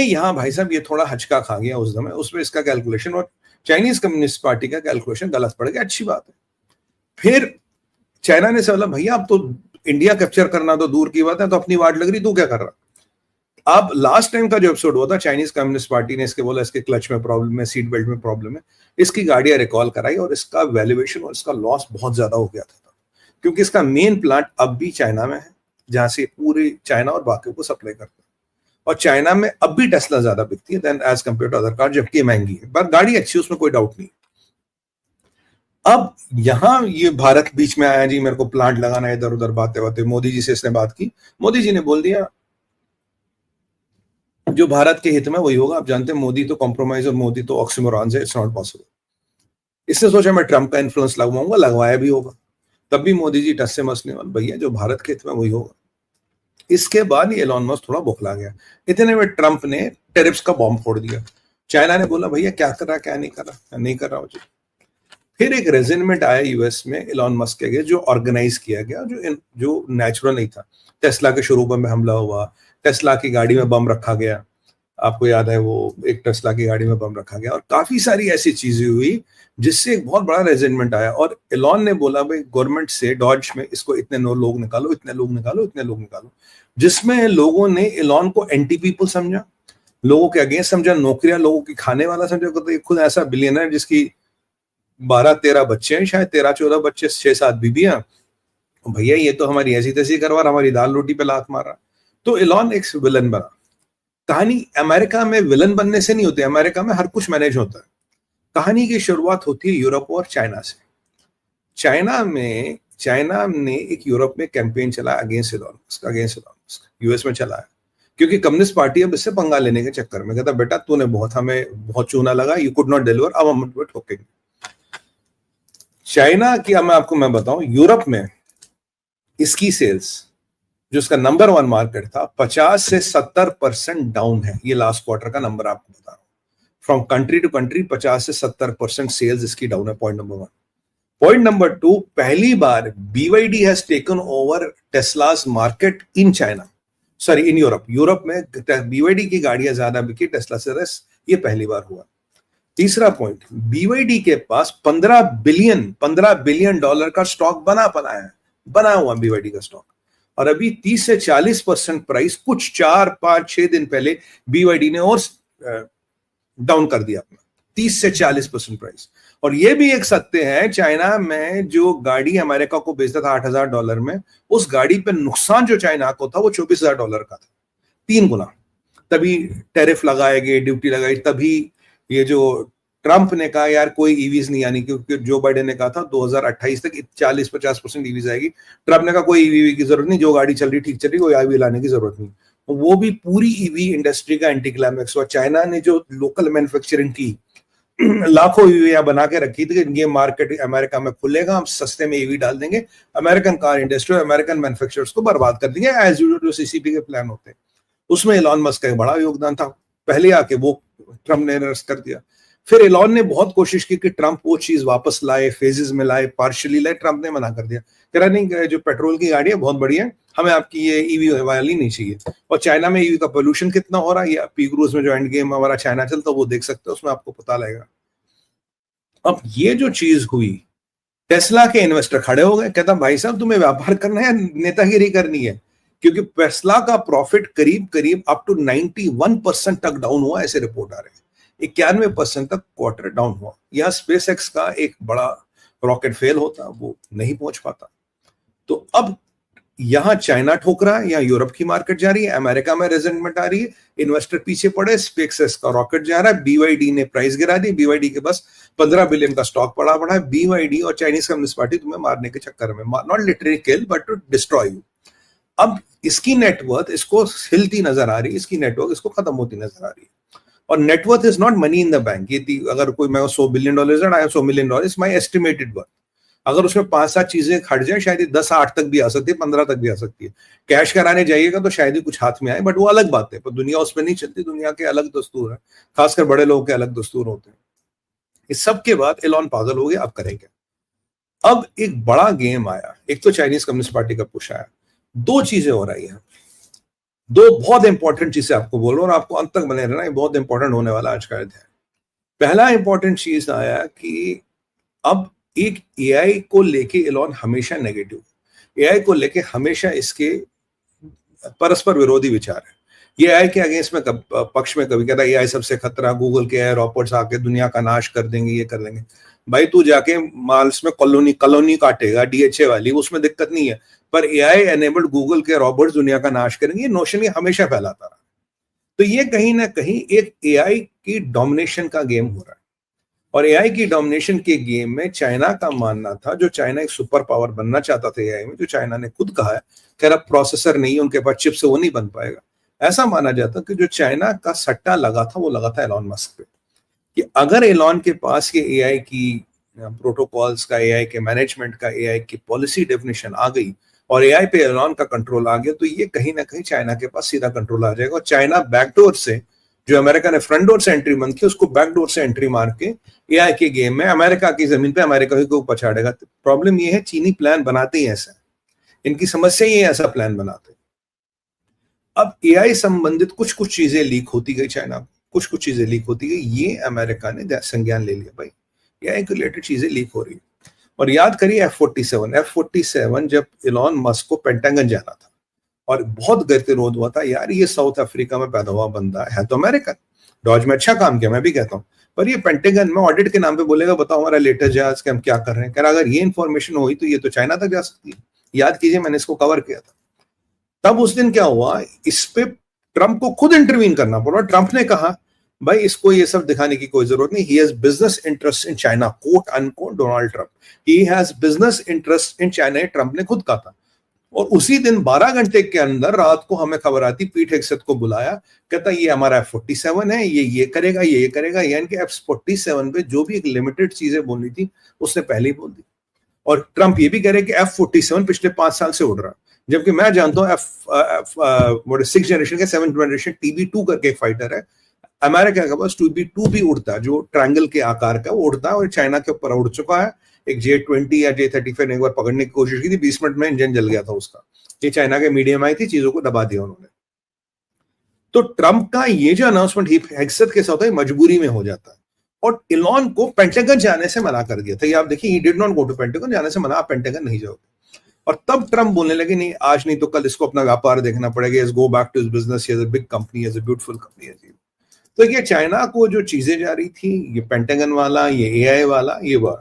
यहाँ भाई साहब ये थोड़ा हचका खा गया उस समय, उसमें इसका कैलकुलेशन और चाइनीज कम्युनिस्ट पार्टी का कैलकुलेशन गलत पड़ गया। अच्छी बात है। फिर चाइना ने बोला भैया अब तो इंडिया कैप्चर करना तो दूर की बात है, तो अपनी वाट लग रही, तू क्या कर रहा। अब लास्ट टाइम का जो एपिसोड हुआ था, चाइनीज कम्युनिस्ट पार्टी ने इसके बोला इसके क्लच में प्रॉब्लम है, सीट बेल्ट में प्रॉब्लम है, इसकी गाड़ियां रिकॉल कराई और इसका वैल्यूएशन और इसका लॉस बहुत ज्यादा हो गया था, क्योंकि इसका मेन प्लांट अब भी चाइना में है, जहां से पूरी चाइना और बाकी को सप्लाई करता है। और चाइना में अब भी टेस्ला ज्यादा बिकती है than as compare to other car, जबकि महंगी है, पर गाड़ी अच्छी है, उसमें कोई डाउट नहीं। अब यहां ये भारत बीच में आया, जी मेरे को प्लांट लगाना है, इधर उधर बातें बातें, मोदी जी से इसने बात की, मोदी जी ने बोल दिया जो भारत के हित में वही होगा। आप जानते हैं मोदी तो कॉम्प्रोमाइज और मोदी तो ऑक्सीमोरॉन है, इट्स नॉट पॉसिबल। इसने सोचा मैं ट्रंप का इन्फ्लुएंस लगवाऊंगा, लगवाया भी होगा। तब भी मोदी जी टस से मस नहीं वाले, भैया जो भारत के हित में वही होगा। इसके बाद ये एलोन मस्क थोड़ा बौखला गया। इतने में ट्रंप ने टेरिफ्स का बॉम्ब फोड़ दिया। चाइना ने बोला भैया क्या कर रहा, क्या नहीं कर रहा, नहीं कर रहा मुझे। फिर एक रेजिनमेंट आया यूएस में एलोन मस्क के आगे, जो ऑर्गेनाइज किया गया, जो नेचुरल नहीं था। टेस्ला के शोरूम में हमला हुआ, टेस्ला की गाड़ी में बम रखा गया, आपको याद है वो एक टेस्ला की गाड़ी में बम रखा गया, और काफी सारी ऐसी चीजें हुई जिससे एक बहुत बड़ा रेजिनमेंट आया। और एलोन ने बोला भाई गवर्नमेंट से डॉज में इसको इतने लोग निकालो, इतने लोग निकालो, इतने लोग निकालो, जिसमें लोगों ने एलोन को एंटी पीपल समझा, लोगों के अगेंस्ट समझा, नौकरियां लोगों की खाने वाला समझा। तो खुद ऐसा बिलियनर जिसकी 12-13 बच्चे हैं, शायद 13-14 बच्चे, 6-7 बीबियां, भैया ये तो हमारी ऐसी तैसी करवा रहा, हमारी दाल रोटी पे लात मार रहा। तो एलोन एक विलन बना। कहानी अमेरिका में विलन बनने से नहीं होती, अमेरिका में हर कुछ मैनेज होता है। कहानी की शुरुआत होती है यूरोप और चाइना से। चाइना ने एक यूरोप में कैंपेन चलाया अगेंस्ट एलोन मस्क, यूएस में चलाया, क्योंकि कम्युनिस्ट पार्टी अब इससे पंगा लेने के चक्कर में कहता बेटा तूने हमें बहुत चूना लगा, यू कुड नॉट डिलीवर, अब हम ठोकेंगे। चाइना की मैं बताऊं, यूरोप में इसकी सेल्स, जो उसका नंबर 1 मार्केट था, 50 से 70% डाउन है। ये लास्ट क्वार्टर का नंबर आपको बता रहा हूं। फ्रॉम कंट्री टू कंट्री 50 से 70% सेल्स इसकी डाउन है। Point number 1। पॉइंट नंबर 2, पहली बार BYD has taken over Tesla's market in China, sorry in Europe. Europe में BYD की गाड़ियां ज्यादा बिकी टेस्ला से, ये पहली बार हुआ। तीसरा पॉइंट, BYD के पास $15 बिलियन का स्टॉक बना हुआ BYD का स्टॉक, और अभी 30 से 40% प्राइस कुछ 4-5-6 दिन पहले BYD ने और डाउन कर दिया अपना, 30 से 40% प्राइस। और ये भी एक सत्य है, चाइना में जो गाड़ी अमेरिका को बेचता था $8,000 में, उस गाड़ी पे नुकसान जो चाइना को था वो $24,000 का था, 3 गुना। तभी टैरिफ लगाए गए, ड्यूटी लगाई, तभी ये जो ट्रंप ने कहा यार कोई ईवीज नहीं आनी, क्योंकि जो बाइडेन ने कहा था 2028 तक 40-50% ईवीज आएगी। ट्रंप ने कहा कोई ईवी की जरूरत नहीं, जो गाड़ी चल रही ठीक चल रही, कोई ईवी लाने की जरूरत नहीं। वो भी पूरी ईवी इंडस्ट्री का एंटी क्लाइमैक्स हुआ। चाइना ने जो लोकल मैन्युफैक्चरिंग की, लाखों ईवी बना के रखी थी कि ये मार्केट अमेरिका में खुलेगा, हम सस्ते में ईवी डाल देंगे, American car industry, American manufacturers को बर्बाद कर देंगे, एज यूजुअल जो सीसीपी के प्लान होते हैं। उसमें एलोन मस्क का बड़ा योगदान था, पहले आके वो ट्रंप ने अरेस्ट कर दिया। फिर एलोन ने बहुत कोशिश की कि ट्रंप वो चीज वापस लाए, फेजेस में लाए, पार्शियली लाए, ट्रंप ने मना कर दिया, कह रहा नहीं जो पेट्रोल की गाड़ी है बहुत बढ़िया है, हमें आपकी ये ईवी वाली नहीं चाहिए। और चाइना में ईवी का पोल्यूशन कितना हो रहा है, ये पीक्रूज में जो एंड गेम हमारा चाइना चलता वो देख सकते हो, उसमें आपको पता लगेगा। अब ये जो चीज हुई, टेस्ला के इन्वेस्टर खड़े हो गए, कहता भाई साहब तुम्हें व्यापार करना है, नेतागिरी करनी है, क्योंकि टेस्ला का प्रॉफिट करीब अप टू 91% तक डाउन हुआ, ऐसे रिपोर्ट आ रहे हैं। 91% तक क्वार्टर डाउन हुआ। यहां स्पेसएक्स का एक बड़ा रॉकेट फेल होता, वो नहीं पहुंच पाता। तो अब यहां चाइना ठोक रहा है, यहां यूरोप की मार्केट जा रही है, अमेरिका में रेजिस्टेंस आ रही है, इन्वेस्टर पीछे पड़े, स्पेसएक्स का रॉकेट जा रहा है, BYD ने प्राइस गिरा दी, BYD के पास 15 बिलियन का स्टॉक पड़ा है। BYD और चाइनीज कम्युनिस्ट पार्टी तुम्हें मारने के चक्कर में, not literally kill but to destroy you. अब इसकी नेटवर्थ इसको हिलती नजर आ रही है, इसकी नेटवर्क इसको खत्म होती नजर आ रही है। और net worth is not money in the bank. ये अगर कोई मैं $100 बिलियन $100 मिलियन माई एस्टिमेटेड वर्थ, अगर उसमें 5-7 चीजें खट जाए, शायद 10-8 तक भी आ सकती है, 15 तक भी आ सकती है। कैश कराने जाइएगा तो शायद ही कुछ हाथ में आए, बट वो अलग बात है। पर दुनिया उसमें नहीं चलती, दुनिया के अलग दस्तूर है, खासकर बड़े लोगों के अलग दस्तूर होते हैं। इस सब के बाद एलोन पागल हो गया, अब करेंगे। अब एक बड़ा गेम आया, एक तो चाइनीज कम्युनिस्ट पार्टी का पुश आया, 2 चीजें हो रही हैं। दो बहुत इंपॉर्टेंट चीजें आपको बोल रहा हूं और आपको अंत तक बने रहना, ये बहुत इंपॉर्टेंट होने वाला आज का अध्याय। पहला इंपॉर्टेंट चीज आया कि अब एक एआई को लेके एलॉन हमेशा नेगेटिव, एआई को लेके हमेशा इसके परस्पर विरोधी विचार है। ये एआई के अगेंस्ट में पक्ष में कभी कहता है एआई सबसे खतरा, गूगल के एआई रॉबोट्स आके दुनिया का नाश कर देंगे, ये कर देंगे। भाई तू जाके माल्स में कॉलोनी काटेगा डीएचए वाली, उसमें दिक्कत नहीं है, पर एआई एनेबल्ड गूगल के रॉबोट्स दुनिया का नाश करेंगे, ये नोशन ये हमेशा फैलाता रहा। तो ये कहीं ना कहीं एक एआई की डोमिनेशन का गेम हो रहा है, और एआई की डोमिनेशन के गेम में चाइना का मानना था, जो चाइना एक सुपर पावर बनना चाहता था एआई में, जो चाइना ने खुद कहा है खैर अब प्रोसेसर नहीं है उनके पास, चिप से वो नहीं बन पाएगा। ऐसा माना जाता कि जो चाइना का सट्टा लगा था वो लगा था एलॉन मस्क पे, कि अगर एलॉन के पास ये एआई की प्रोटोकॉल्स का, एआई के मैनेजमेंट का, एआई की पॉलिसी डेफिनेशन आ गई और एआई पे एलॉन का कंट्रोल आ गया, तो ये कहीं ना कहीं चाइना के पास सीधा कंट्रोल आ जाएगा। और चाइना बैकडोर से, जो अमेरिका ने फ्रंट डोर से एंट्री बंद की, उसको बैकडोर से एंट्री मार के एआई के गेम में अमेरिका की जमीन पे अमेरिका को पछाड़ेगा। प्रॉब्लम ये है चीनी प्लान बनाते ही ऐसा, इनकी समस्या ही ऐसा प्लान बनाते। अब एआई संबंधित कुछ कुछ चीजें लीक होती गई चाइना को, कुछ कुछ चीजें लीक होती गई, ये अमेरिका ने संज्ञान ले लिया, भाई एआई के रिलेटेड चीजें लीक हो रही है। और याद करिए F-47 जब एलॉन मस्क को पेंटागन जाना था और बहुत गतिरोध हुआ था, यार ये साउथ अफ्रीका में पैदा हुआ बंदा है तो अमेरिकन, डॉज में अच्छा काम किया मैं भी कहता हूँ, पर ये पेंटागन में ऑडिट के नाम पे बोलेगा बताओ हमारा लेटेस्ट जहाज के हम क्या कर रहे हैं। अगर ये इन्फॉर्मेशन हुई तो ये तो चाइना तक जा सकती है। याद कीजिए मैंने इसको कवर किया था। तब उस दिन क्या हुआ, इस पे ट्रंप को खुद इंटरवीन करना पड़ा। ट्रंप ने कहा भाई इसको ये सब दिखाने की कोई जरूरत नहीं, he has business interest in China, quote unquote Donald Trump, he has business interest in China, Trump ने खुद कहा था। और उसी दिन 12 घंटे के अंदर रात को हमें खबर आती, पीट हेगसेथ को बुलाया, कहता ये हमारा F-47 है, ये करेगा, ये करेगा। यानी कि F-47 पे जो भी एक लिमिटेड चीजें बोलनी थी उसने पहले ही बोल दी। और ट्रंप ये भी कह रहे कि F-47 पिछले 5 साल से उड़ रहा, जबकि मैं जानता हूँ सिक्स जनरेशन का 7th जनरेशन TB2 करके एक फाइटर है अमेरिका के पास, TB2 भी उड़ता है, जो ट्रायंगल के आकार का वो उड़ता है, और चाइना के ऊपर उड़ चुका है। एक J-20 या J-35 ने एक बार पकड़ने की कोशिश की थी, 20 मिनट में इंजन जल गया था उसका। ये चाइना के मीडियम आई थी, चीजों को दबा दिया उन्होंने। तो ट्रंप का ये जो अनाउंसमेंट हेगसेथ के साथ है मजबूरी में हो जाता है, और एलॉन को पेंटागन जाने से मना कर दिया था। ये आप देखिए, he did not go to Pentagon, जाने से मना, आप पेंटागन नहीं जाओगे। और तब ट्रंप बोलने लगे नहीं आज नहीं तो कल इसको अपना व्यापार देखना पड़ेगा, go back to his business, he is a big company, is a beautiful company. तो ये चाइना को जो चीजें जा रही थी, ये पेंटागन वाला, ये एआई वाला, ये